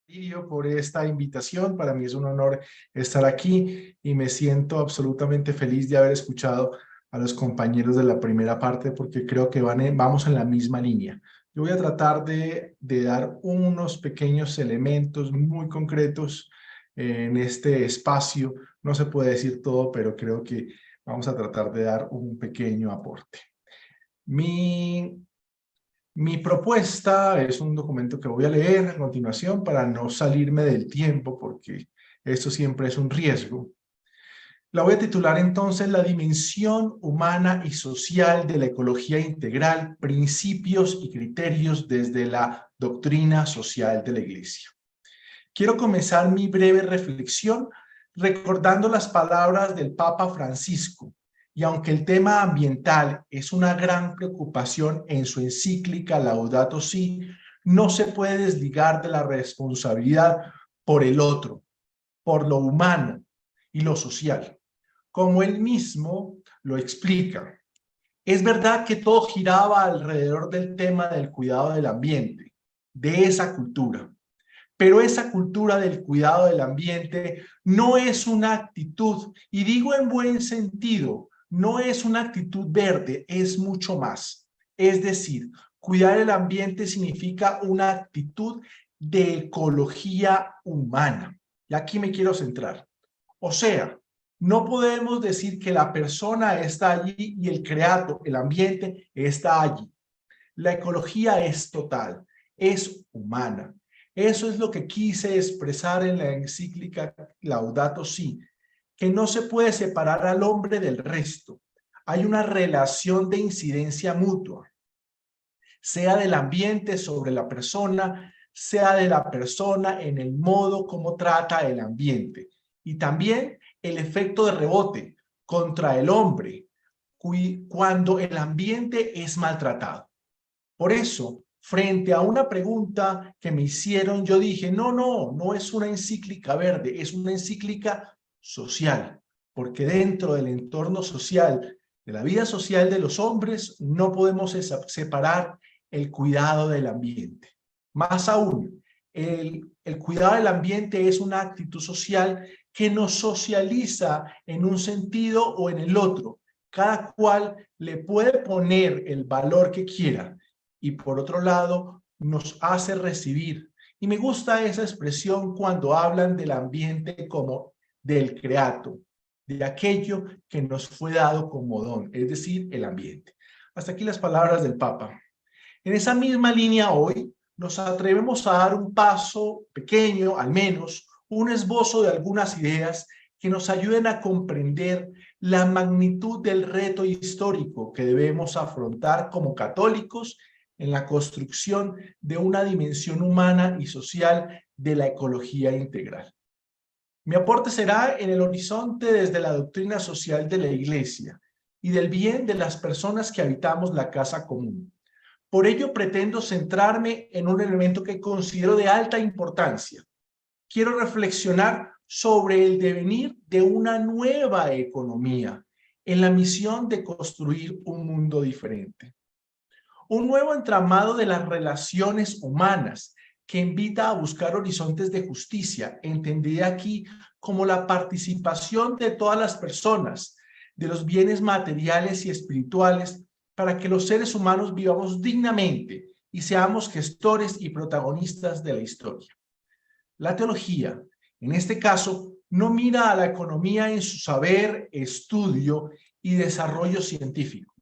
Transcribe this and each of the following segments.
Lirio, por esta invitación. Para mí es un honor estar aquí y me siento absolutamente feliz de haber escuchado a los compañeros de la primera parte porque creo que vamos en la misma línea. Yo voy a tratar de dar unos pequeños elementos muy concretos en este espacio. No se puede decir todo, pero creo que vamos a tratar de dar un pequeño aporte. Mi Mi propuesta es un documento que voy a leer a continuación para no salirme del tiempo, porque esto siempre es un riesgo. La voy a titular entonces La dimensión humana y social de la ecología integral, principios y criterios desde la doctrina social de la Iglesia. Quiero comenzar mi breve reflexión recordando las palabras del Papa Francisco. Y aunque el tema ambiental es una gran preocupación en su encíclica Laudato Si, no se puede desligar de la responsabilidad por el otro, por lo humano y lo social. Como él mismo lo explica, es verdad que todo giraba alrededor del tema del cuidado del ambiente, de esa cultura. Pero esa cultura del cuidado del ambiente no es una actitud, y digo en buen sentido, no es una actitud verde, es mucho más. Es decir, cuidar el ambiente significa una actitud de ecología humana. Y aquí me quiero centrar. O sea, no podemos decir que la persona está allí y el creado, el ambiente, está allí. La ecología es total, es humana. Eso es lo que quise expresar en la encíclica Laudato Si, que no se puede separar al hombre del resto. Hay una relación de incidencia mutua, sea del ambiente sobre la persona, sea de la persona en el modo como trata el ambiente. Y también el efecto de rebote contra el hombre cuando el ambiente es maltratado. Por eso, frente a una pregunta que me hicieron, yo dije, no es una encíclica verde, es una encíclica social, porque dentro del entorno social, de la vida social de los hombres, no podemos separar el cuidado del ambiente. Más aún, el cuidado del ambiente es una actitud social que nos socializa en un sentido o en el otro. Cada cual le puede poner el valor que quiera y por otro lado nos hace recibir. Y me gusta esa expresión cuando hablan del ambiente como del creato, de aquello que nos fue dado como don, es decir, el ambiente. Hasta aquí las palabras del Papa. En esa misma línea hoy nos atrevemos a dar un paso pequeño, al menos, un esbozo de algunas ideas que nos ayuden a comprender la magnitud del reto histórico que debemos afrontar como católicos en la construcción de una dimensión humana y social de la ecología integral. Mi aporte será en el horizonte desde la doctrina social de la Iglesia y del bien de las personas que habitamos la casa común. Por ello pretendo centrarme en un elemento que considero de alta importancia. Quiero reflexionar sobre el devenir de una nueva economía en la misión de construir un mundo diferente. Un nuevo entramado de las relaciones humanas que invita a buscar horizontes de justicia, entendida aquí como la participación de todas las personas, de los bienes materiales y espirituales, para que los seres humanos vivamos dignamente y seamos gestores y protagonistas de la historia. La teología, en este caso, no mira a la economía en su saber, estudio y desarrollo científico,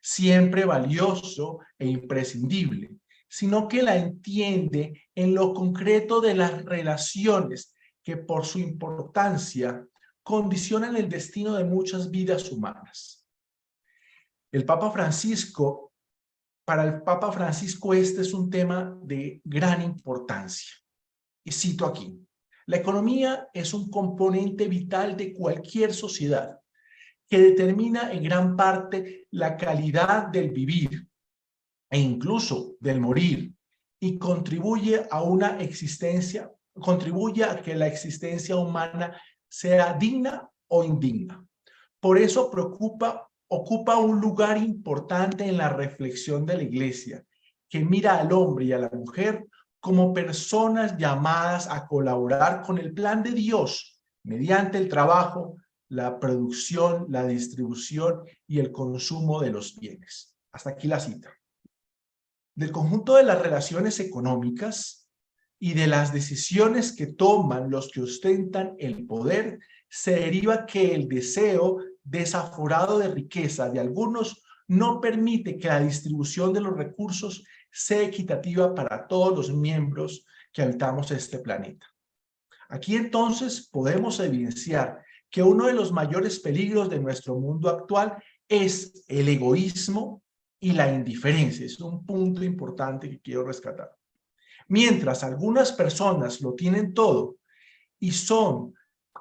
siempre valioso e imprescindible, sino que la entiende en lo concreto de las relaciones que por su importancia condicionan el destino de muchas vidas humanas. El Papa Francisco, para el Papa Francisco este es un tema de gran importancia. Y cito aquí, la economía es un componente vital de cualquier sociedad que determina en gran parte la calidad del vivir e incluso del morir y contribuye a que la existencia humana sea digna o indigna. Por eso ocupa un lugar importante en la reflexión de la Iglesia, que mira al hombre y a la mujer como personas llamadas a colaborar con el plan de Dios mediante el trabajo, la producción, la distribución y el consumo de los bienes. Hasta aquí la cita. Del conjunto de las relaciones económicas y de las decisiones que toman los que ostentan el poder, se deriva que el deseo desaforado de riqueza de algunos no permite que la distribución de los recursos sea equitativa para todos los miembros que habitamos este planeta. Aquí entonces podemos evidenciar que uno de los mayores peligros de nuestro mundo actual es el egoísmo y la indiferencia. Es un punto importante que quiero rescatar. Mientras algunas personas lo tienen todo y son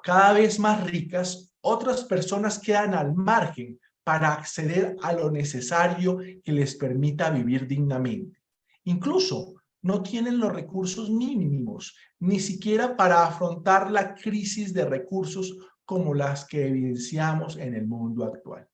cada vez más ricas, otras personas quedan al margen para acceder a lo necesario que les permita vivir dignamente. Incluso no tienen los recursos mínimos, ni siquiera para afrontar la crisis de recursos como las que evidenciamos en el mundo actual.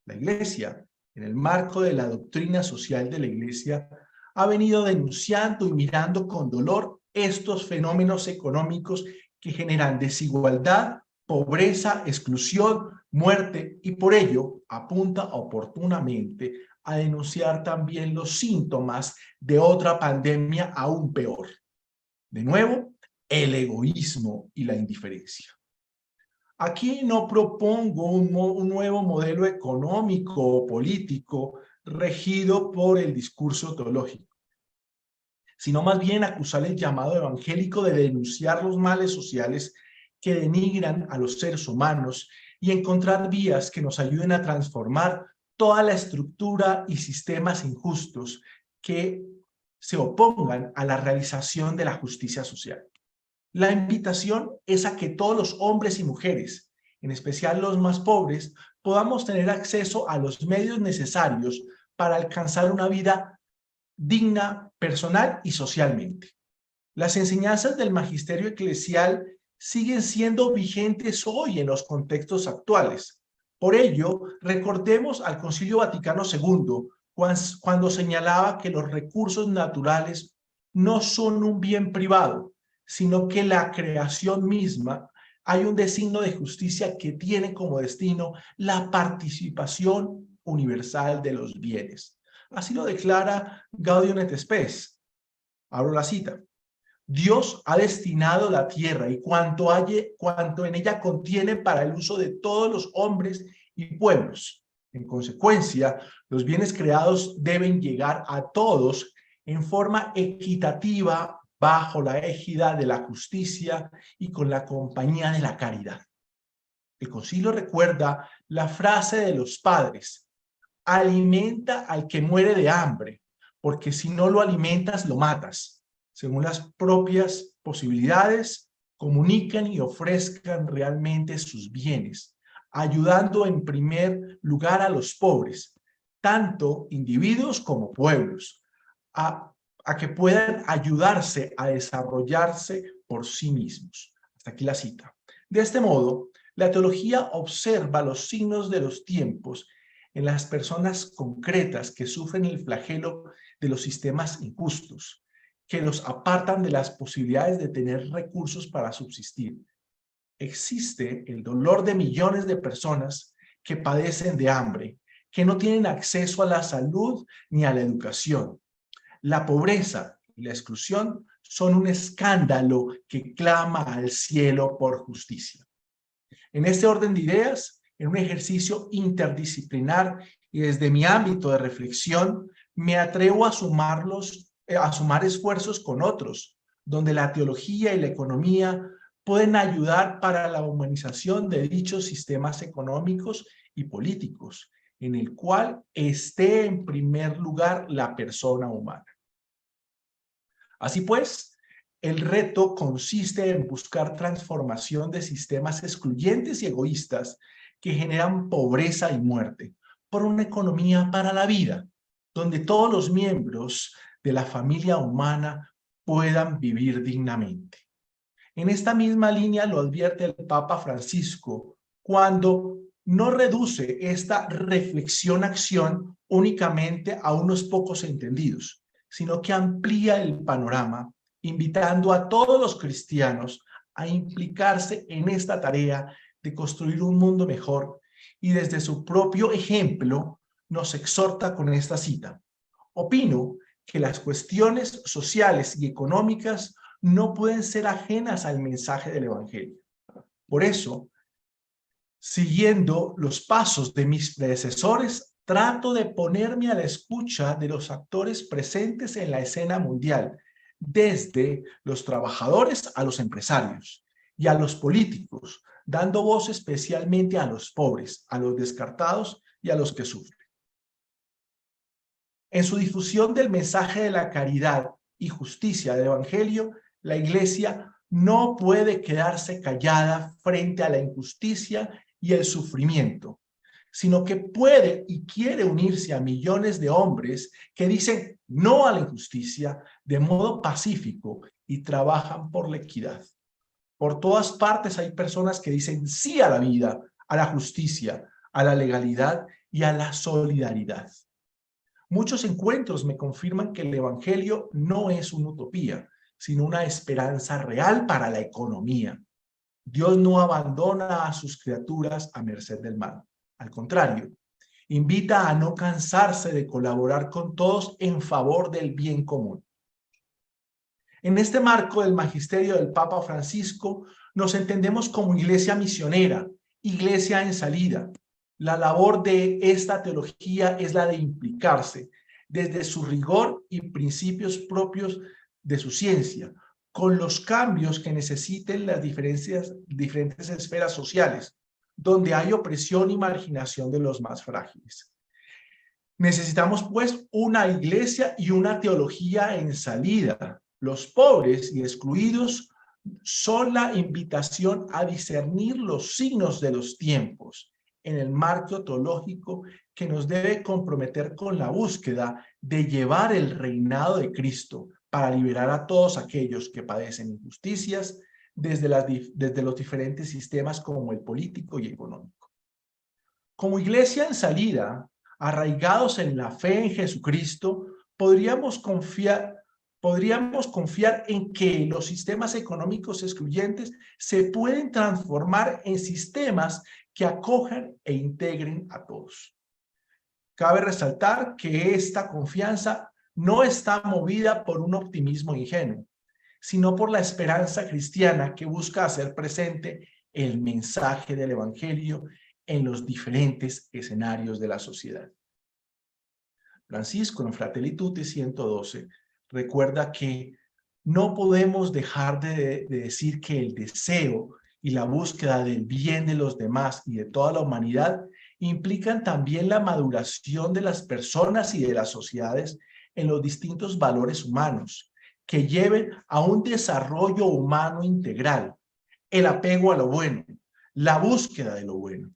La Iglesia, en el marco de la doctrina social de la Iglesia, ha venido denunciando y mirando con dolor estos fenómenos económicos que generan desigualdad, pobreza, exclusión, muerte, y por ello apunta oportunamente a denunciar también los síntomas de otra pandemia aún peor. De nuevo, el egoísmo y la indiferencia. Aquí no propongo un nuevo modelo económico o político regido por el discurso teológico, sino más bien acusar el llamado evangélico de denunciar los males sociales que denigran a los seres humanos y encontrar vías que nos ayuden a transformar toda la estructura y sistemas injustos que se opongan a la realización de la justicia social. La invitación es a que todos los hombres y mujeres, en especial los más pobres, podamos tener acceso a los medios necesarios para alcanzar una vida digna personal y socialmente. Las enseñanzas del magisterio eclesial siguen siendo vigentes hoy en los contextos actuales. Por ello, recordemos al Concilio Vaticano II cuando señalaba que los recursos naturales no son un bien privado, sino que la creación misma hay un designio de justicia que tiene como destino la participación universal de los bienes. Así lo declara Gaudium et Spes. Abro la cita. Dios ha destinado la tierra y cuanto en ella contiene para el uso de todos los hombres y pueblos. En consecuencia, los bienes creados deben llegar a todos en forma equitativa bajo la égida de la justicia y con la compañía de la caridad. El concilio recuerda la frase de los padres: alimenta al que muere de hambre, porque si no lo alimentas, lo matas. Según las propias posibilidades, comunican y ofrezcan realmente sus bienes, ayudando en primer lugar a los pobres, tanto individuos como pueblos, a que puedan ayudarse a desarrollarse por sí mismos. Hasta aquí la cita. De este modo, la teología observa los signos de los tiempos en las personas concretas que sufren el flagelo de los sistemas injustos, que los apartan de las posibilidades de tener recursos para subsistir. Existe el dolor de millones de personas que padecen de hambre, que no tienen acceso a la salud ni a la educación. La pobreza y la exclusión son un escándalo que clama al cielo por justicia. En este orden de ideas, en un ejercicio interdisciplinar y desde mi ámbito de reflexión, me atrevo a sumar esfuerzos con otros, donde la teología y la economía pueden ayudar para la humanización de dichos sistemas económicos y políticos, en el cual esté en primer lugar la persona humana. Así pues, el reto consiste en buscar transformación de sistemas excluyentes y egoístas que generan pobreza y muerte por una economía para la vida, donde todos los miembros de la familia humana puedan vivir dignamente. En esta misma línea lo advierte el Papa Francisco cuando no reduce esta reflexión-acción únicamente a unos pocos entendidos, sino que amplía el panorama, invitando a todos los cristianos a implicarse en esta tarea de construir un mundo mejor, y desde su propio ejemplo nos exhorta con esta cita. Opino que las cuestiones sociales y económicas no pueden ser ajenas al mensaje del Evangelio. Por eso, siguiendo los pasos de mis predecesores, trato de ponerme a la escucha de los actores presentes en la escena mundial, desde los trabajadores a los empresarios y a los políticos, dando voz especialmente a los pobres, a los descartados y a los que sufren. En su difusión del mensaje de la caridad y justicia del Evangelio, la Iglesia no puede quedarse callada frente a la injusticia y el sufrimiento, sino que puede y quiere unirse a millones de hombres que dicen no a la injusticia de modo pacífico y trabajan por la equidad. Por todas partes hay personas que dicen sí a la vida, a la justicia, a la legalidad y a la solidaridad. Muchos encuentros me confirman que el Evangelio no es una utopía, sino una esperanza real para la economía. Dios no abandona a sus criaturas a merced del mal. Al contrario, invita a no cansarse de colaborar con todos en favor del bien común. En este marco del magisterio del Papa Francisco, nos entendemos como iglesia misionera, iglesia en salida. La labor de esta teología es la de implicarse desde su rigor y principios propios de su ciencia, con los cambios que necesiten las diferentes esferas sociales, donde hay opresión y marginación de los más frágiles. Necesitamos, pues, una iglesia y una teología en salida. Los pobres y excluidos son la invitación a discernir los signos de los tiempos en el marco teológico que nos debe comprometer con la búsqueda de llevar el reinado de Cristo para liberar a todos aquellos que padecen injusticias desde los diferentes sistemas como el político y económico. Como iglesia en salida, arraigados en la fe en Jesucristo, podríamos confiar en que los sistemas económicos excluyentes se pueden transformar en sistemas que acojan e integren a todos. Cabe resaltar que esta confianza no está movida por un optimismo ingenuo, sino por la esperanza cristiana que busca hacer presente el mensaje del Evangelio en los diferentes escenarios de la sociedad. Francisco, en Fratelli Tutti 112, recuerda que no podemos dejar de decir que el deseo y la búsqueda del bien de los demás y de toda la humanidad implican también la maduración de las personas y de las sociedades en los distintos valores humanos que lleven a un desarrollo humano integral, el apego a lo bueno, la búsqueda de lo bueno.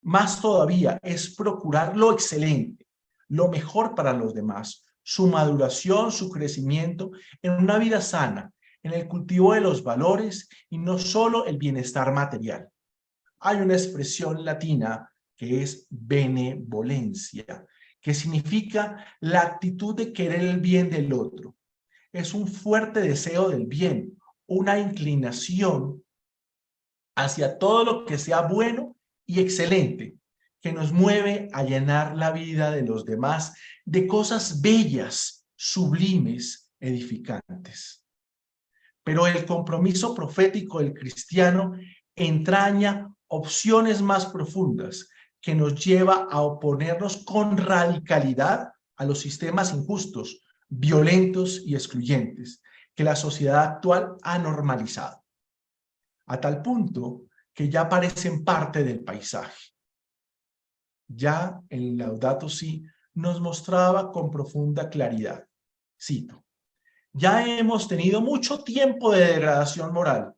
Más todavía es procurar lo excelente, lo mejor para los demás, su maduración, su crecimiento en una vida sana, en el cultivo de los valores y no solo el bienestar material. Hay una expresión latina que es benevolencia, que significa la actitud de querer el bien del otro. Es un fuerte deseo del bien, una inclinación hacia todo lo que sea bueno y excelente, que nos mueve a llenar la vida de los demás de cosas bellas, sublimes, edificantes. Pero el compromiso profético del cristiano entraña opciones más profundas que nos lleva a oponernos con radicalidad a los sistemas injustos, violentos y excluyentes que la sociedad actual ha normalizado, a tal punto que ya parecen parte del paisaje. Ya en Laudato Si nos mostraba con profunda claridad, cito: ya hemos tenido mucho tiempo de degradación moral,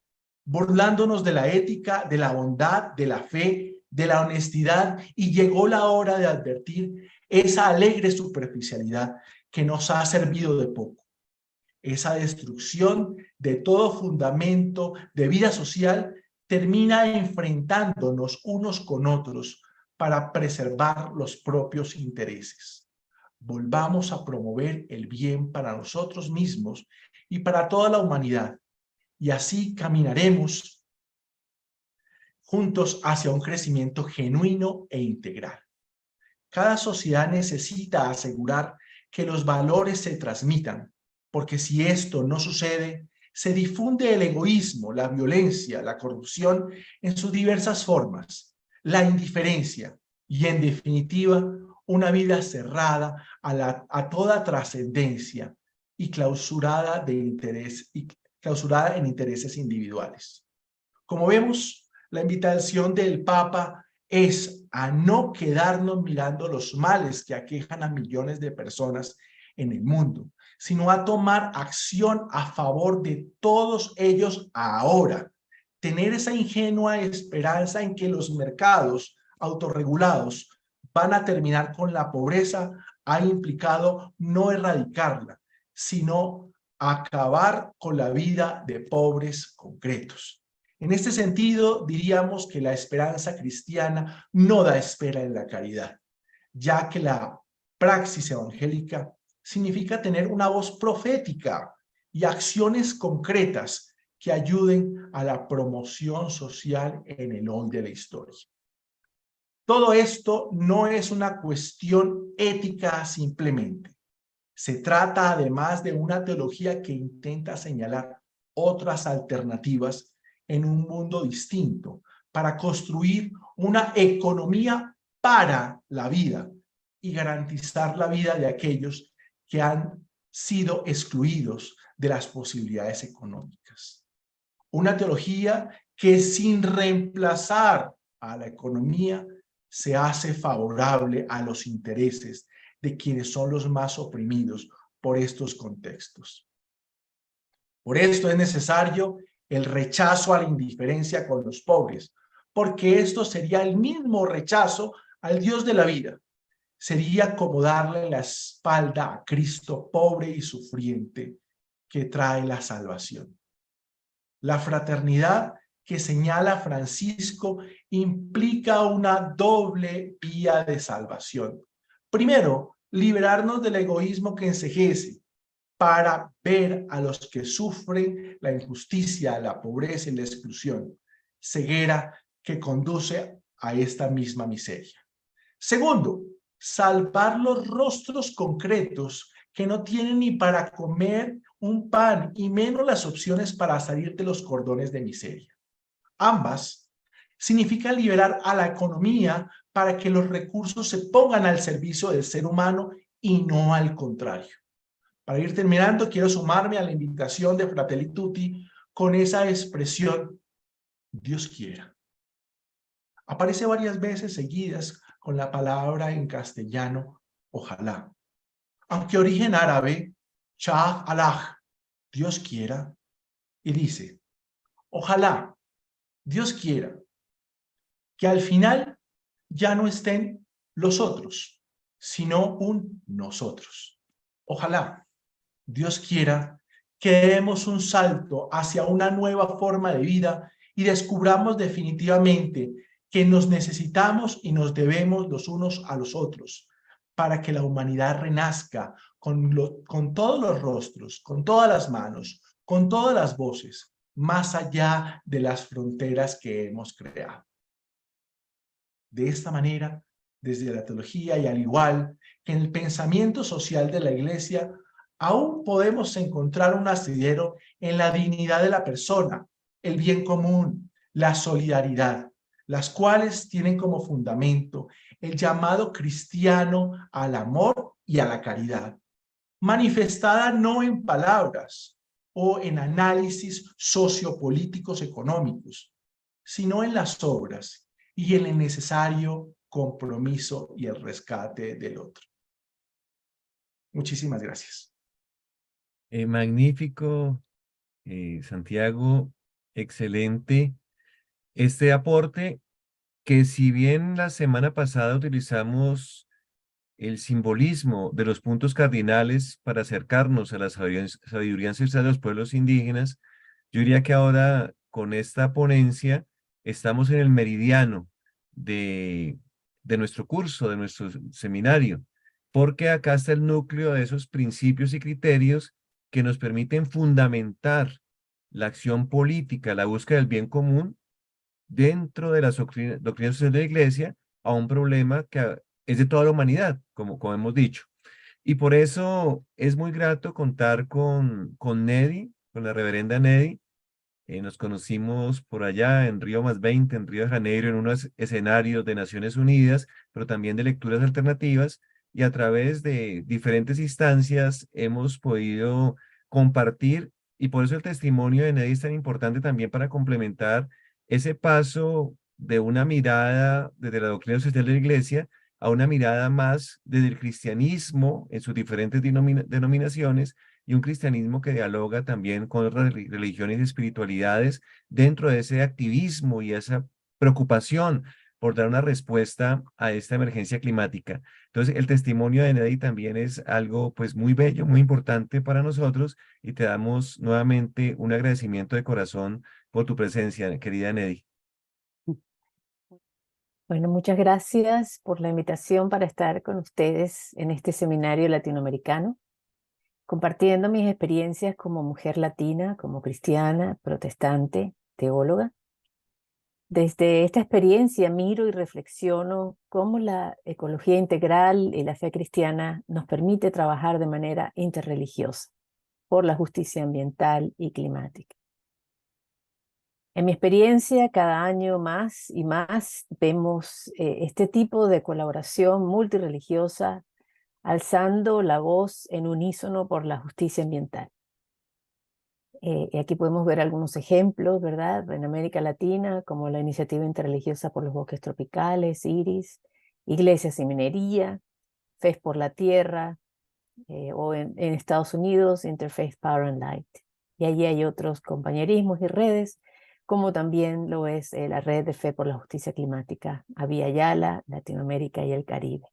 burlándonos de la ética, de la bondad, de la fe, de la honestidad, y llegó la hora de advertir esa alegre superficialidad que nos ha servido de poco. Esa destrucción de todo fundamento de vida social termina enfrentándonos unos con otros para preservar los propios intereses. volvamos a promover el bien para nosotros mismos y para toda la humanidad. Y así caminaremos juntos hacia un crecimiento genuino e integral. Cada sociedad necesita asegurar que los valores se transmitan, porque si esto no sucede, se difunde el egoísmo, la violencia, la corrupción en sus diversas formas, la indiferencia y, en definitiva, una vida cerrada a toda trascendencia y clausurada en intereses individuales. Como vemos, la invitación del Papa es a no quedarnos mirando los males que aquejan a millones de personas en el mundo, sino a tomar acción a favor de todos ellos ahora. Tener esa ingenua esperanza en que los mercados autorregulados van a terminar con la pobreza ha implicado no erradicarla, sino acabar con la vida de pobres concretos. En este sentido, diríamos que la esperanza cristiana no da espera en la caridad, ya que la praxis evangélica significa tener una voz profética y acciones concretas que ayuden a la promoción social en el hoy de la historia. Todo esto no es una cuestión ética simplemente. Se trata además de una teología que intenta señalar otras alternativas en un mundo distinto para construir una economía para la vida y garantizar la vida de aquellos que han sido excluidos de las posibilidades económicas. Una teología que, sin reemplazar a la economía, se hace favorable a los intereses de quienes son los más oprimidos por estos contextos. Por esto es necesario el rechazo a la indiferencia con los pobres, porque esto sería el mismo rechazo al Dios de la vida. Sería como darle la espalda a Cristo pobre y sufriente que trae la salvación. La fraternidad que señala Francisco implica una doble vía de salvación. Primero, liberarnos del egoísmo que enceguece para ver a los que sufren la injusticia, la pobreza y la exclusión, ceguera que conduce a esta misma miseria. Segundo, salvar los rostros concretos que no tienen ni para comer un pan y menos las opciones para salir de los cordones de miseria. Ambas significan liberar a la economía para que los recursos se pongan al servicio del ser humano y no al contrario. Para ir terminando, quiero sumarme a la invitación de Fratelli Tutti con esa expresión, Dios quiera. Aparece varias veces seguidas con la palabra en castellano, ojalá. Aunque origen árabe, Shah Allah, Dios quiera, y dice, ojalá, Dios quiera, que al final ya no estén los otros, sino un nosotros. Ojalá, Dios quiera, que demos un salto hacia una nueva forma de vida y descubramos definitivamente que nos necesitamos y nos debemos los unos a los otros para que la humanidad renazca con todos los rostros, con todas las manos, con todas las voces, más allá de las fronteras que hemos creado. De esta manera, desde la teología y al igual que en el pensamiento social de la Iglesia, aún podemos encontrar un asidero en la dignidad de la persona, el bien común, la solidaridad, las cuales tienen como fundamento el llamado cristiano al amor y a la caridad, manifestada no en palabras o en análisis sociopolíticos económicos, sino en las obras y en el necesario compromiso y el rescate del otro. Muchísimas gracias. Magnífico, Santiago, excelente este aporte que, si bien la semana pasada utilizamos el simbolismo de los puntos cardinales para acercarnos a la sabiduría ancestral de los pueblos indígenas, yo diría que ahora con esta ponencia estamos en el meridiano de nuestro curso, de nuestro seminario, porque acá está el núcleo de esos principios y criterios que nos permiten fundamentar la acción política, la búsqueda del bien común dentro de las doctrinas sociales de la Iglesia a un problema que es de toda la humanidad, como hemos dicho. Y por eso es muy grato contar con Nedi, con la reverenda Nedi. Nos conocimos por allá en Río +20, en Río de Janeiro, en unos escenarios de Naciones Unidas, pero también de lecturas alternativas, y a través de diferentes instancias hemos podido compartir, y por eso el testimonio de Nedi es tan importante también para complementar ese paso de una mirada desde la doctrina social de la Iglesia a una mirada más desde el cristianismo en sus diferentes denominaciones, y un cristianismo que dialoga también con otras religiones y espiritualidades dentro de ese activismo y esa preocupación por dar una respuesta a esta emergencia climática. Entonces, el testimonio de Nedi también es algo pues muy bello, muy importante para nosotros, y te damos nuevamente un agradecimiento de corazón por tu presencia, querida Nedi. Bueno, muchas gracias por la invitación para estar con ustedes en este seminario latinoamericano, compartiendo mis experiencias como mujer latina, como cristiana, protestante, teóloga. Desde esta experiencia miro y reflexiono cómo la ecología integral y la fe cristiana nos permite trabajar de manera interreligiosa por la justicia ambiental y climática. En mi experiencia, cada año más y más vemos este tipo de colaboración multirreligiosa alzando la voz en unísono por la justicia ambiental. Y aquí podemos ver algunos ejemplos, ¿verdad? En América Latina, como la Iniciativa Interreligiosa por los Bosques Tropicales, IRIS, Iglesias y Minería, Fe por la Tierra, o en Estados Unidos, Interfaith Power and Light. Y allí hay otros compañerismos y redes, como también lo es la Red de Fe por la Justicia Climática, Avia Yala, Latinoamérica y el Caribe.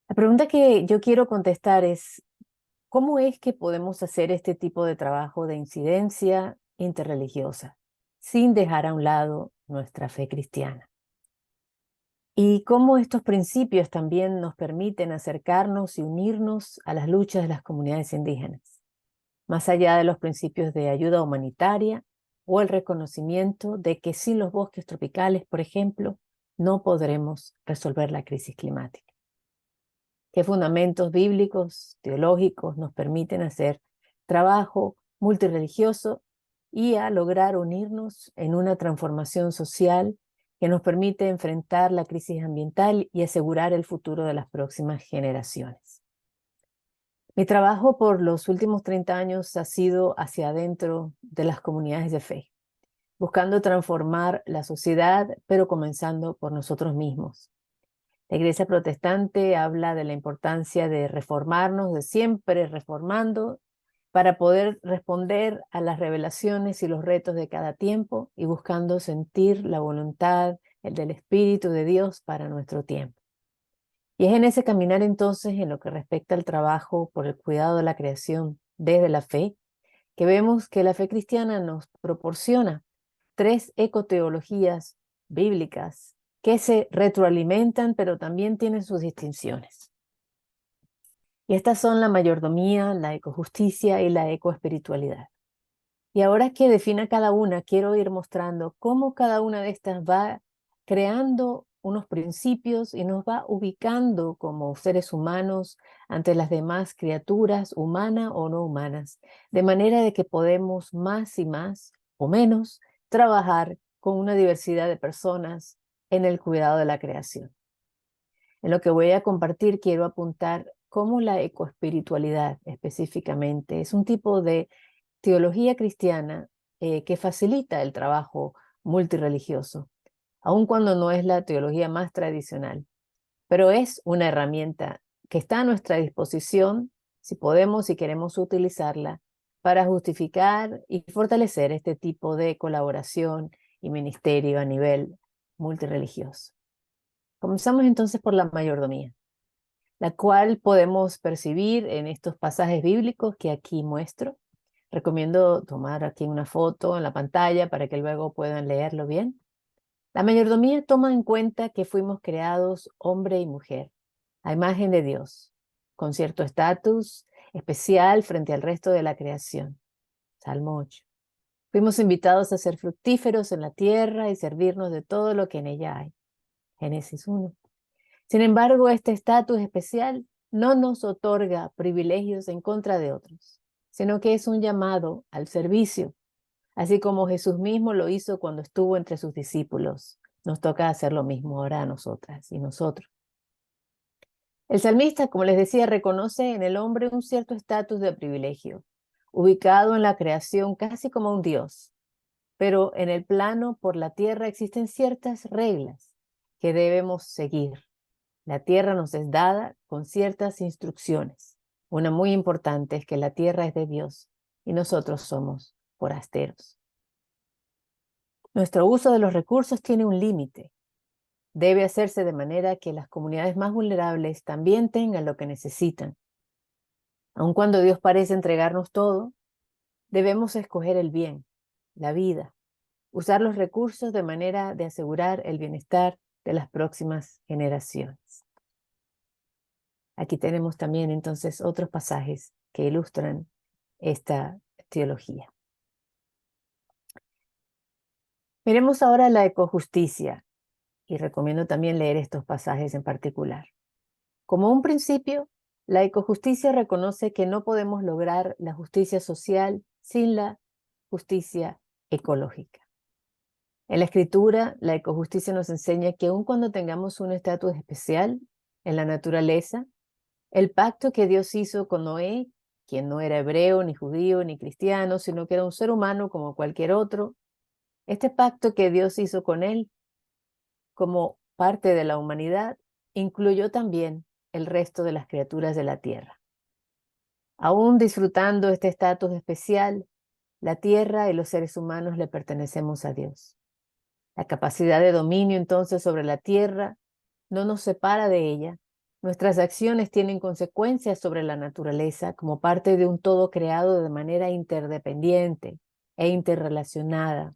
La pregunta que yo quiero contestar es, ¿cómo es que podemos hacer este tipo de trabajo de incidencia interreligiosa sin dejar a un lado nuestra fe cristiana? Y cómo estos principios también nos permiten acercarnos y unirnos a las luchas de las comunidades indígenas, más allá de los principios de ayuda humanitaria o el reconocimiento de que sin los bosques tropicales, por ejemplo, no podremos resolver la crisis climática. ¿Qué fundamentos bíblicos, teológicos nos permiten hacer trabajo multirreligioso y a lograr unirnos en una transformación social que nos permite enfrentar la crisis ambiental y asegurar el futuro de las próximas generaciones? Mi trabajo por los últimos 30 años ha sido hacia adentro de las comunidades de fe, buscando transformar la sociedad, pero comenzando por nosotros mismos. La Iglesia protestante habla de la importancia de reformarnos, de siempre reformando, para poder responder a las revelaciones y los retos de cada tiempo y buscando sentir la voluntad, el del Espíritu de Dios para nuestro tiempo. Y es en ese caminar entonces, en lo que respecta al trabajo por el cuidado de la creación desde la fe, que vemos que la fe cristiana nos proporciona 3 ecoteologías bíblicas que se retroalimentan, pero también tienen sus distinciones. Y estas son la mayordomía, la ecojusticia y la ecoespiritualidad. Y ahora que defina cada una, quiero ir mostrando cómo cada una de estas va creando unos principios y nos va ubicando como seres humanos ante las demás criaturas, humanas o no humanas, de manera de que podemos más y más o menos trabajar con una diversidad de personas en el cuidado de la creación. En lo que voy a compartir quiero apuntar cómo la ecoespiritualidad específicamente es un tipo de teología cristiana que facilita el trabajo multirreligioso, aun cuando no es la teología más tradicional, pero es una herramienta que está a nuestra disposición si podemos y queremos utilizarla para justificar y fortalecer este tipo de colaboración y ministerio a nivel multirreligioso. Comenzamos entonces por la mayordomía, la cual podemos percibir en estos pasajes bíblicos que aquí muestro. Recomiendo tomar aquí una foto en la pantalla para que luego puedan leerlo bien. La mayordomía toma en cuenta que fuimos creados hombre y mujer, a imagen de Dios, con cierto estatus especial frente al resto de la creación. Salmo 8. Fuimos invitados a ser fructíferos en la tierra y servirnos de todo lo que en ella hay. Génesis 1. Sin embargo, este estatus especial no nos otorga privilegios en contra de otros, sino que es un llamado al servicio, así como Jesús mismo lo hizo cuando estuvo entre sus discípulos. Nos toca hacer lo mismo ahora a nosotras y nosotros. El salmista, como les decía, reconoce en el hombre un cierto estatus de privilegio, ubicado en la creación casi como un Dios. Pero en el plano por la tierra existen ciertas reglas que debemos seguir. La tierra nos es dada con ciertas instrucciones. Una muy importante es que la tierra es de Dios y nosotros somos forasteros. Nuestro uso de los recursos tiene un límite. Debe hacerse de manera que las comunidades más vulnerables también tengan lo que necesitan. Aun cuando Dios parece entregarnos todo, debemos escoger el bien, la vida, usar los recursos de manera de asegurar el bienestar de las próximas generaciones. Aquí tenemos también entonces otros pasajes que ilustran esta teología. Miremos ahora la ecojusticia y recomiendo también leer estos pasajes en particular. Como un principio, la ecojusticia reconoce que no podemos lograr la justicia social sin la justicia ecológica. En la Escritura, la ecojusticia nos enseña que aun cuando tengamos un estatus especial en la naturaleza, el pacto que Dios hizo con Noé, quien no era hebreo, ni judío, ni cristiano, sino que era un ser humano como cualquier otro, este pacto que Dios hizo con él como parte de la humanidad, incluyó también el resto de las criaturas de la tierra. Aún disfrutando este estatus especial, la tierra y los seres humanos le pertenecemos a Dios. La capacidad de dominio entonces sobre la tierra no nos separa de ella. Nuestras acciones tienen consecuencias sobre la naturaleza como parte de un todo creado de manera interdependiente e interrelacionada.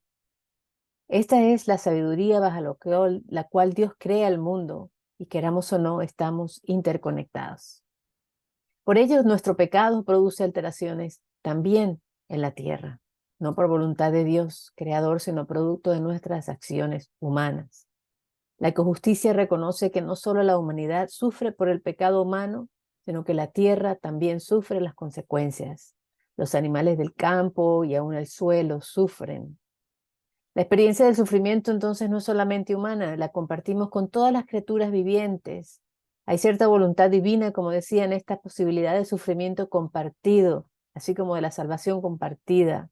Esta es la sabiduría bajo la cual Dios crea el mundo y queramos o no, estamos interconectados. Por ello, nuestro pecado produce alteraciones también en la tierra, no por voluntad de Dios, creador, sino producto de nuestras acciones humanas. La ecojusticia reconoce que no solo la humanidad sufre por el pecado humano, sino que la tierra también sufre las consecuencias. Los animales del campo y aún el suelo sufren. La experiencia del sufrimiento entonces no es solamente humana, la compartimos con todas las criaturas vivientes. Hay cierta voluntad divina, como decía, en esta posibilidad de sufrimiento compartido, así como de la salvación compartida.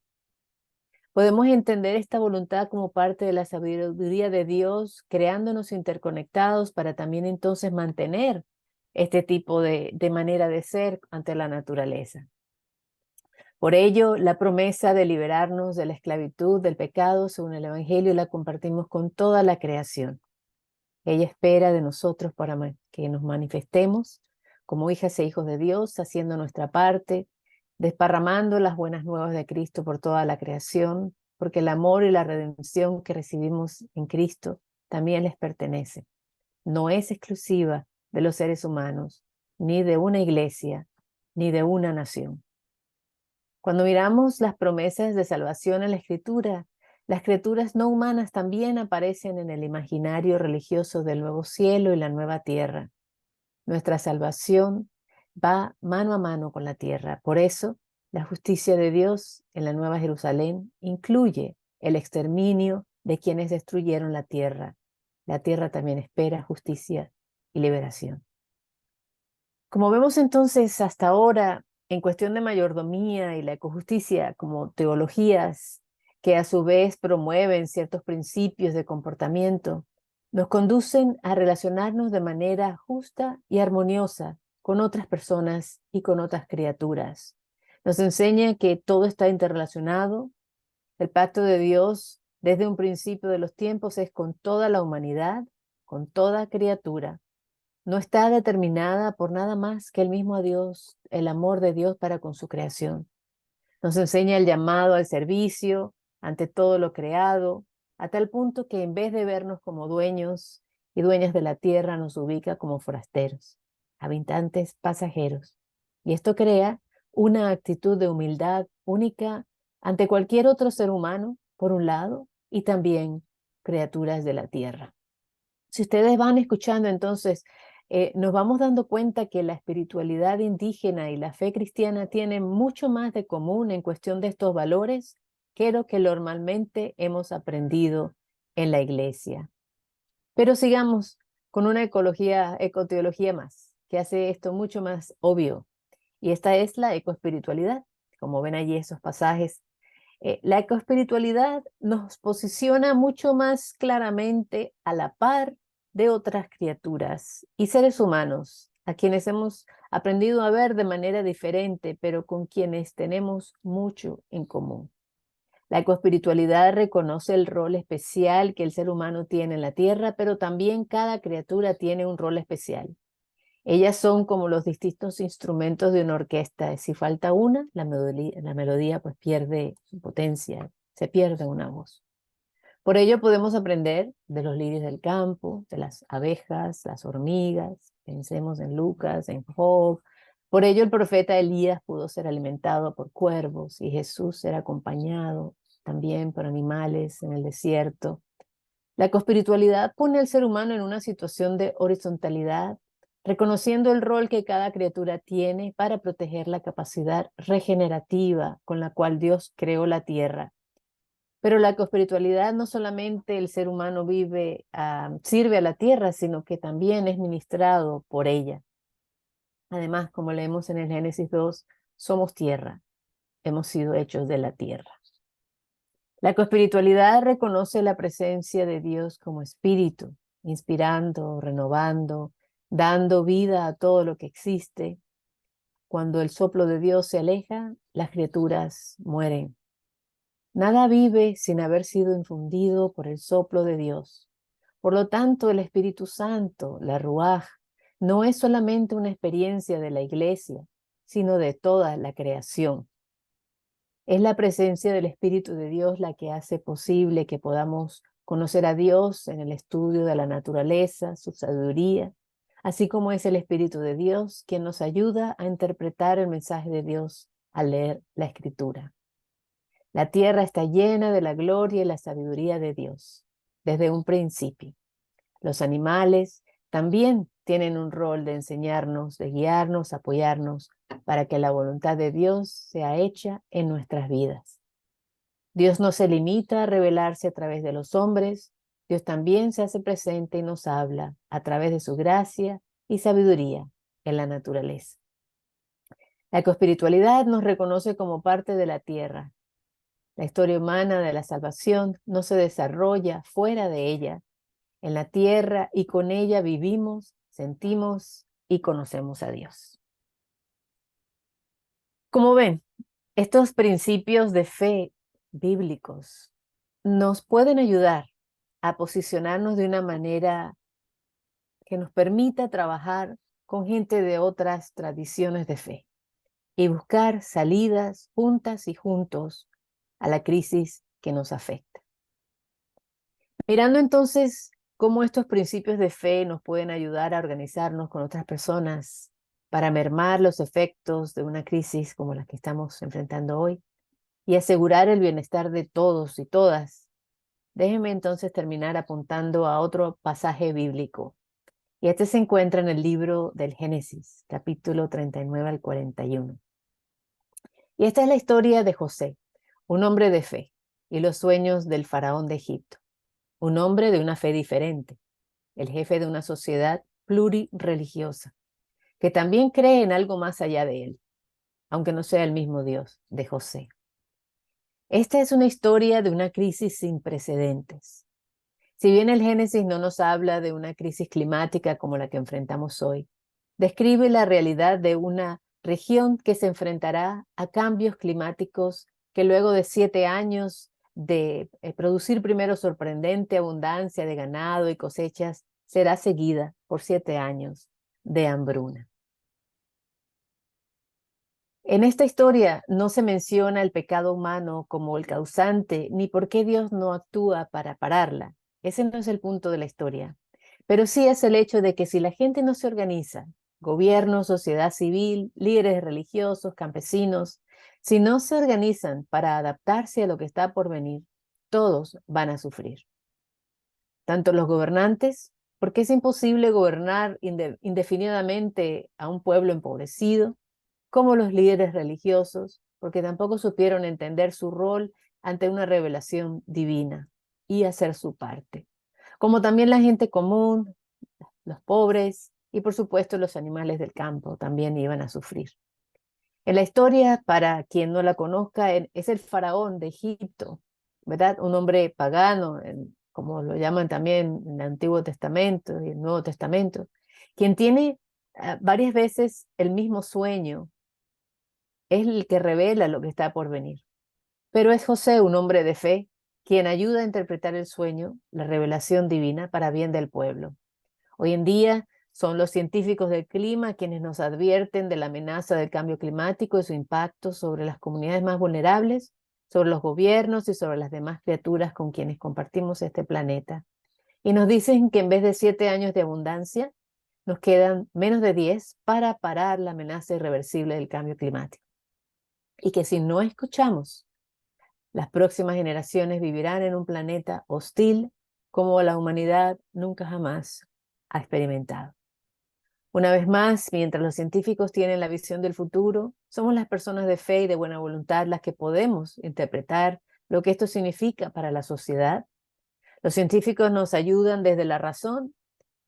Podemos entender esta voluntad como parte de la sabiduría de Dios, creándonos interconectados para también entonces mantener este tipo de manera de ser ante la naturaleza. Por ello, la promesa de liberarnos de la esclavitud del pecado, según el Evangelio, la compartimos con toda la creación. Ella espera de nosotros para que nos manifestemos como hijas e hijos de Dios, haciendo nuestra parte, desparramando las buenas nuevas de Cristo por toda la creación, porque el amor y la redención que recibimos en Cristo también les pertenece. No es exclusiva de los seres humanos, ni de una iglesia, ni de una nación. Cuando miramos las promesas de salvación en la Escritura, las criaturas no humanas también aparecen en el imaginario religioso del nuevo cielo y la nueva tierra. Nuestra salvación va mano a mano con la tierra. Por eso, la justicia de Dios en la Nueva Jerusalén incluye el exterminio de quienes destruyeron la tierra. La tierra también espera justicia y liberación. Como vemos entonces hasta ahora, en cuestión de mayordomía y la ecojusticia como teologías que a su vez promueven ciertos principios de comportamiento, nos conducen a relacionarnos de manera justa y armoniosa con otras personas y con otras criaturas. Nos enseña que todo está interrelacionado. El pacto de Dios desde un principio de los tiempos es con toda la humanidad, con toda criatura. No está determinada por nada más que el mismo Dios, el amor de Dios para con su creación. Nos enseña el llamado al servicio ante todo lo creado, a tal punto que en vez de vernos como dueños y dueñas de la tierra, nos ubica como forasteros. habitantes pasajeros. Y esto crea una actitud de humildad única ante cualquier otro ser humano, por un lado, y también criaturas de la tierra. Si ustedes van escuchando, entonces, nos vamos dando cuenta que la espiritualidad indígena y la fe cristiana tienen mucho más de común en cuestión de estos valores que lo que normalmente hemos aprendido en la iglesia. Pero sigamos con una ecoteología más, que hace esto mucho más obvio. Y esta es la ecoespiritualidad. Como ven allí esos pasajes, la ecoespiritualidad nos posiciona mucho más claramente a la par de otras criaturas y seres humanos, a quienes hemos aprendido a ver de manera diferente, pero con quienes tenemos mucho en común. La ecoespiritualidad reconoce el rol especial que el ser humano tiene en la tierra, pero también cada criatura tiene un rol especial. Ellas son como los distintos instrumentos de una orquesta. Si falta una, la melodía pues pierde su potencia, se pierde una voz. Por ello podemos aprender de los lirios del campo, de las abejas, las hormigas, pensemos en Lucas, en Job. Por ello el profeta Elías pudo ser alimentado por cuervos y Jesús ser acompañado también por animales en el desierto. La coespiritualidad pone al ser humano en una situación de horizontalidad, reconociendo el rol que cada criatura tiene para proteger la capacidad regenerativa con la cual Dios creó la tierra. Pero la coespiritualidad no solamente el ser humano sirve a la tierra, sino que también es ministrado por ella. Además, como leemos en el Génesis 2, somos tierra, hemos sido hechos de la tierra. La coespiritualidad reconoce la presencia de Dios como espíritu, inspirando, renovando, dando vida a todo lo que existe. Cuando el soplo de Dios se aleja, las criaturas mueren. Nada vive sin haber sido infundido por el soplo de Dios. Por lo tanto, el Espíritu Santo, la Ruaj, no es solamente una experiencia de la iglesia, sino de toda la creación. Es la presencia del Espíritu de Dios la que hace posible que podamos conocer a Dios en el estudio de la naturaleza, su sabiduría, así como es el Espíritu de Dios quien nos ayuda a interpretar el mensaje de Dios al leer la Escritura. La tierra está llena de la gloria y la sabiduría de Dios, desde un principio. Los animales también tienen un rol de enseñarnos, de guiarnos, apoyarnos, para que la voluntad de Dios sea hecha en nuestras vidas. Dios no se limita a revelarse a través de los hombres, Dios también se hace presente y nos habla a través de su gracia y sabiduría en la naturaleza. La coespiritualidad nos reconoce como parte de la tierra. La historia humana de la salvación no se desarrolla fuera de ella, en la tierra, y con ella vivimos, sentimos y conocemos a Dios. Como ven, estos principios de fe bíblicos nos pueden ayudar a posicionarnos de una manera que nos permita trabajar con gente de otras tradiciones de fe y buscar salidas juntas y juntos a la crisis que nos afecta. Mirando entonces cómo estos principios de fe nos pueden ayudar a organizarnos con otras personas para mermar los efectos de una crisis como la que estamos enfrentando hoy y asegurar el bienestar de todos y todas, déjenme entonces terminar apuntando a otro pasaje bíblico. Y este se encuentra en el libro del Génesis, capítulo 39 al 41. Y esta es la historia de José, un hombre de fe, y los sueños del faraón de Egipto. Un hombre de una fe diferente, el jefe de una sociedad plurireligiosa, que también cree en algo más allá de él, aunque no sea el mismo Dios de José. Esta es una historia de una crisis sin precedentes. Si bien el Génesis no nos habla de una crisis climática como la que enfrentamos hoy, describe la realidad de una región que se enfrentará a cambios climáticos que luego de 7 años de producir primero sorprendente abundancia de ganado y cosechas, será seguida por 7 años de hambruna. En esta historia no se menciona el pecado humano como el causante, ni por qué Dios no actúa para pararla. Ese no es el punto de la historia. Pero sí es el hecho de que si la gente no se organiza gobierno, sociedad civil, líderes religiosos, campesinos, si no se organizan para adaptarse a lo que está por venir, todos van a sufrir. Tanto los gobernantes, porque es imposible gobernar indefinidamente a un pueblo empobrecido, como los líderes religiosos, porque tampoco supieron entender su rol ante una revelación divina y hacer su parte. Como también la gente común, los pobres y por supuesto los animales del campo también iban a sufrir. En la historia, para quien no la conozca, es el faraón de Egipto, ¿verdad? Un hombre pagano, como lo llaman también en el Antiguo Testamento y el Nuevo Testamento, quien tiene varias veces el mismo sueño, es el que revela lo que está por venir. Pero es José, un hombre de fe, quien ayuda a interpretar el sueño, la revelación divina para bien del pueblo. Hoy en día son los científicos del clima quienes nos advierten de la amenaza del cambio climático y su impacto sobre las comunidades más vulnerables, sobre los gobiernos y sobre las demás criaturas con quienes compartimos este planeta. Y nos dicen que en vez de 7 años de abundancia, nos quedan menos de 10 para parar la amenaza irreversible del cambio climático. Y que si no escuchamos, las próximas generaciones vivirán en un planeta hostil como la humanidad nunca jamás ha experimentado. Una vez más, mientras los científicos tienen la visión del futuro, somos las personas de fe y de buena voluntad las que podemos interpretar lo que esto significa para la sociedad. Los científicos nos ayudan desde la razón,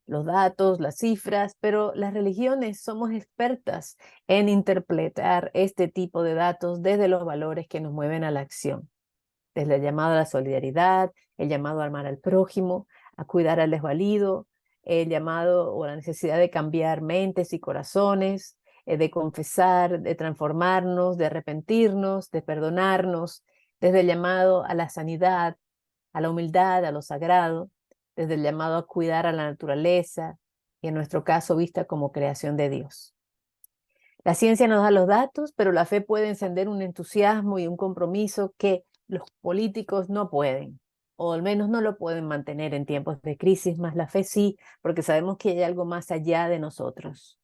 los datos, las cifras, pero las religiones somos expertas en interpretar este tipo de datos desde los valores que nos mueven a la acción. Desde el llamado a la solidaridad, el llamado a amar al prójimo, a cuidar al desvalido, el llamado o la necesidad de cambiar mentes y corazones, de confesar, de transformarnos, de arrepentirnos, de perdonarnos, desde el llamado a la sanidad, a la humildad, a lo sagrado, desde el llamado a cuidar a la naturaleza y en nuestro caso vista como creación de Dios. La ciencia nos da los datos, pero la fe puede encender un entusiasmo y un compromiso que los políticos no pueden, o al menos no lo pueden mantener en tiempos de crisis, más la fe sí, porque sabemos que hay algo más allá de nosotros.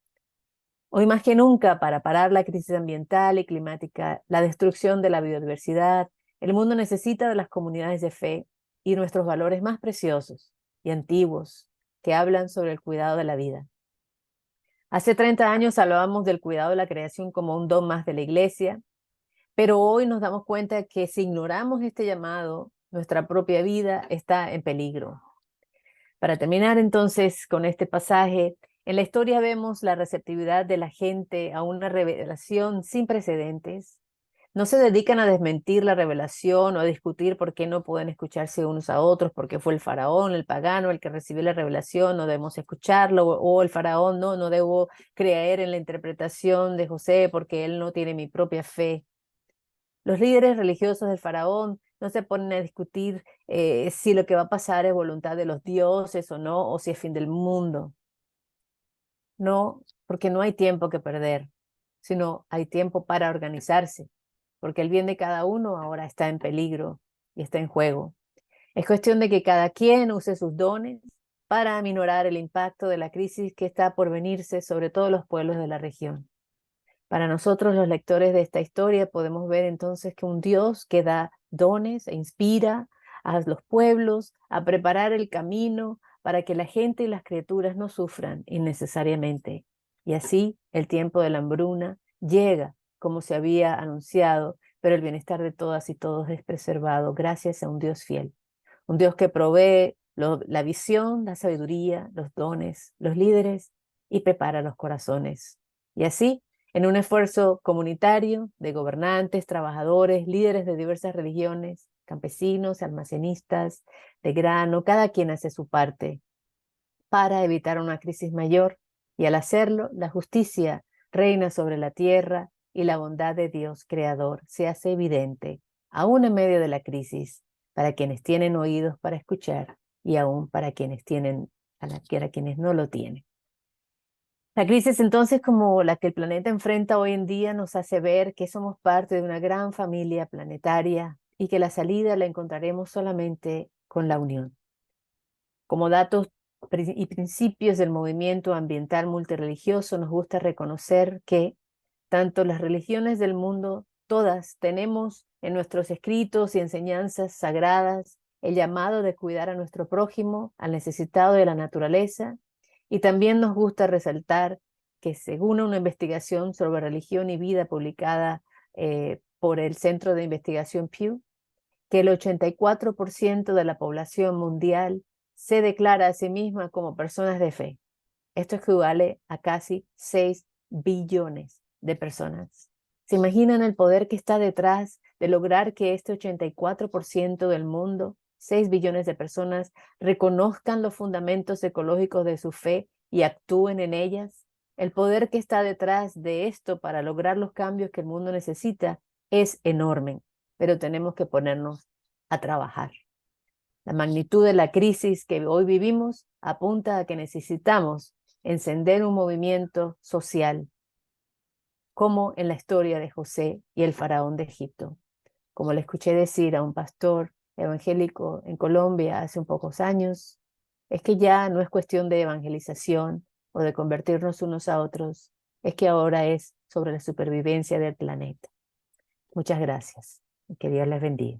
Hoy más que nunca, para parar la crisis ambiental y climática, la destrucción de la biodiversidad, el mundo necesita de las comunidades de fe y nuestros valores más preciosos y antiguos que hablan sobre el cuidado de la vida. Hace 30 años hablábamos del cuidado de la creación como un don más de la iglesia, pero hoy nos damos cuenta que si ignoramos este llamado, nuestra propia vida está en peligro. Para terminar entonces con este pasaje, en la historia vemos la receptividad de la gente a una revelación sin precedentes. No se dedican a desmentir la revelación o a discutir por qué no pueden escucharse unos a otros, porque fue el faraón, el pagano, el que recibió la revelación, no debemos escucharlo, o el faraón, no debo creer en la interpretación de José porque él no tiene mi propia fe. Los líderes religiosos del faraón no se ponen a discutir si lo que va a pasar es voluntad de los dioses o no, o si es fin del mundo. No, porque no hay tiempo que perder, sino hay tiempo para organizarse, porque el bien de cada uno ahora está en peligro y está en juego. Es cuestión de que cada quien use sus dones para aminorar el impacto de la crisis que está por venirse sobre todos los pueblos de la región. Para nosotros, los lectores de esta historia, podemos ver entonces que un Dios que da dones e inspira a los pueblos a preparar el camino para que la gente y las criaturas no sufran innecesariamente. Y así el tiempo de la hambruna llega como se había anunciado, pero el bienestar de todas y todos es preservado gracias a un Dios fiel. Un Dios que provee la visión, la sabiduría, los dones, los líderes y prepara los corazones. Y así, en un esfuerzo comunitario de gobernantes, trabajadores, líderes de diversas religiones, campesinos, almacenistas de grano, cada quien hace su parte para evitar una crisis mayor y al hacerlo, la justicia reina sobre la tierra y la bondad de Dios creador se hace evidente, aún en medio de la crisis, para quienes tienen oídos para escuchar y aún para quienes quienes no lo tienen. La crisis entonces como la que el planeta enfrenta hoy en día nos hace ver que somos parte de una gran familia planetaria y que la salida la encontraremos solamente con la unión. Como datos y principios del movimiento ambiental multirreligioso, nos gusta reconocer que tanto las religiones del mundo, todas tenemos en nuestros escritos y enseñanzas sagradas el llamado de cuidar a nuestro prójimo, al necesitado de la naturaleza, y también nos gusta resaltar que según una investigación sobre religión y vida publicada por el Centro de Investigación Pew, que el 84% de la población mundial se declara a sí misma como personas de fe. Esto equivale a casi 6 billones de personas. ¿Se imaginan el poder que está detrás de lograr que este 84% del mundo, 6 billones de personas, reconozcan los fundamentos ecológicos de su fe y actúen en ellas? El poder que está detrás de esto para lograr los cambios que el mundo necesita es enorme, pero tenemos que ponernos a trabajar. La magnitud de la crisis que hoy vivimos apunta a que necesitamos encender un movimiento social, como en la historia de José y el faraón de Egipto. Como le escuché decir a un pastor evangélico en Colombia hace un pocos años, es que ya no es cuestión de evangelización o de convertirnos unos a otros, es que ahora es sobre la supervivencia del planeta. Muchas gracias y que Dios les bendiga.